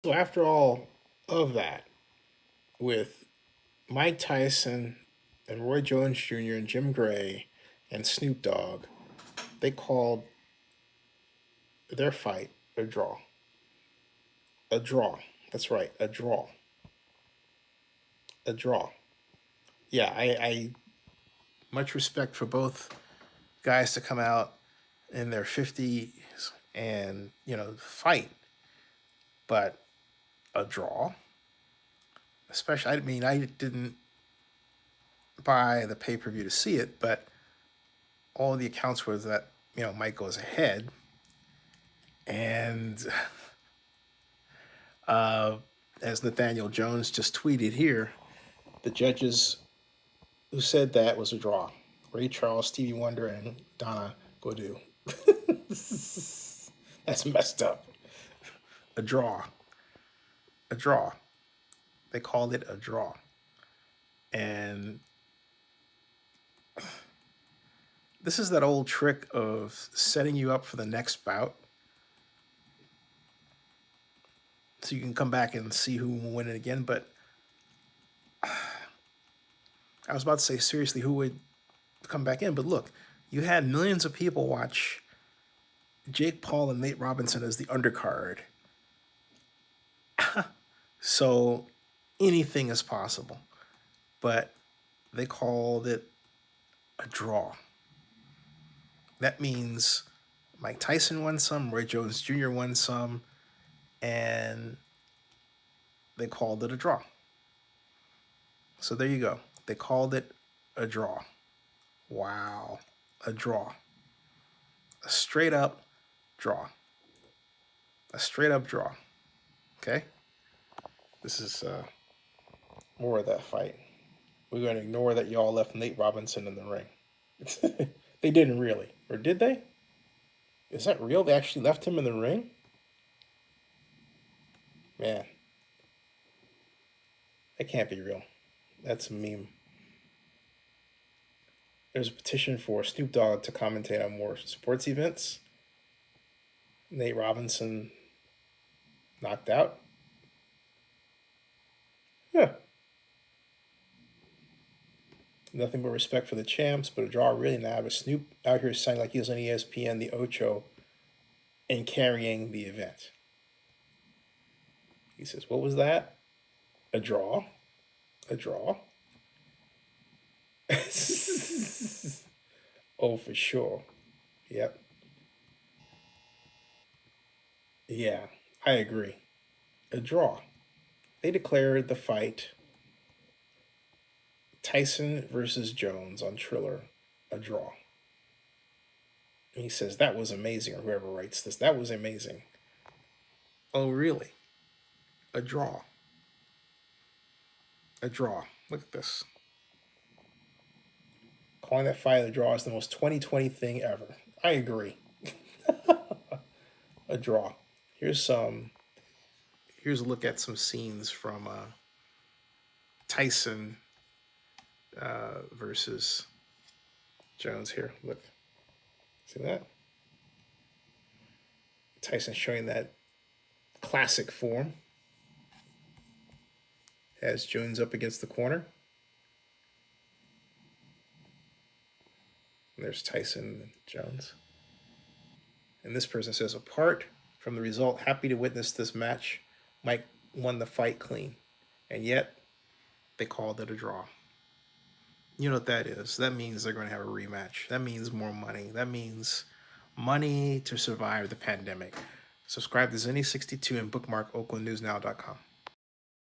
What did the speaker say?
So after all of that, with Mike Tyson and Roy Jones Jr. and Jim Gray and Snoop Dogg, they called their fight a draw. A draw. That's right, a draw. A draw. Yeah, I much respect for both guys to come out in their 50s and, fight, but a draw, especially, I mean, I didn't buy the pay per view to see it, but all the accounts were that, Mike goes ahead. And uh, as Nathaniel Jones just tweeted here, the judges who said that was a draw: Ray Charles, Stevie Wonder, and Donna Godu. That's messed up. A draw. A draw. They called it a draw. And this is that old trick of setting you up for the next bout so you can come back and see who will win it again. But I was about to say, seriously, who would come back in? But look, you had millions of people watch Jake Paul and Nate Robinson as the undercard. So anything is possible. But they called it a draw. That means Mike Tyson won some, Roy Jones Jr. won some, and they called it a draw. So there you go. They called it a draw. Wow. A draw. A straight up draw. A straight up draw. Okay? This is more of that fight. We're going to ignore that y'all left Nate Robinson in the ring. They didn't really. Or did they? Is that real? They actually left him in the ring? Man. That can't be real. That's a meme. There's a petition for Snoop Dogg to commentate on more sports events. Nate Robinson knocked out. Yeah. Nothing but respect for the champs, but a draw really now. But Snoop out here sounding like he was on ESPN, the Ocho, and carrying the event. He says, "What was that? A draw? A draw?" Oh, for sure. Yep. Yeah, I agree. A draw. They declared the fight Tyson versus Jones on Triller a draw. And he says, "That was amazing," or whoever writes this. "That was amazing." Oh, really? A draw. A draw. Look at this. Calling that fight a draw is the most 2020 thing ever. I agree. A draw. Here's some. Here's a look at some scenes from Tyson versus Jones. Here, look. See that? Tyson showing that classic form. Has Jones up against the corner. And there's Tyson and Jones. And this person says, "Apart from the result, happy to witness this match. Mike won the fight clean. And yet, they called it a draw." You know what that is? That means they're going to have a rematch. That means more money. That means money to survive the pandemic. Subscribe to Zenny62 and bookmark oaklandnewsnow.com.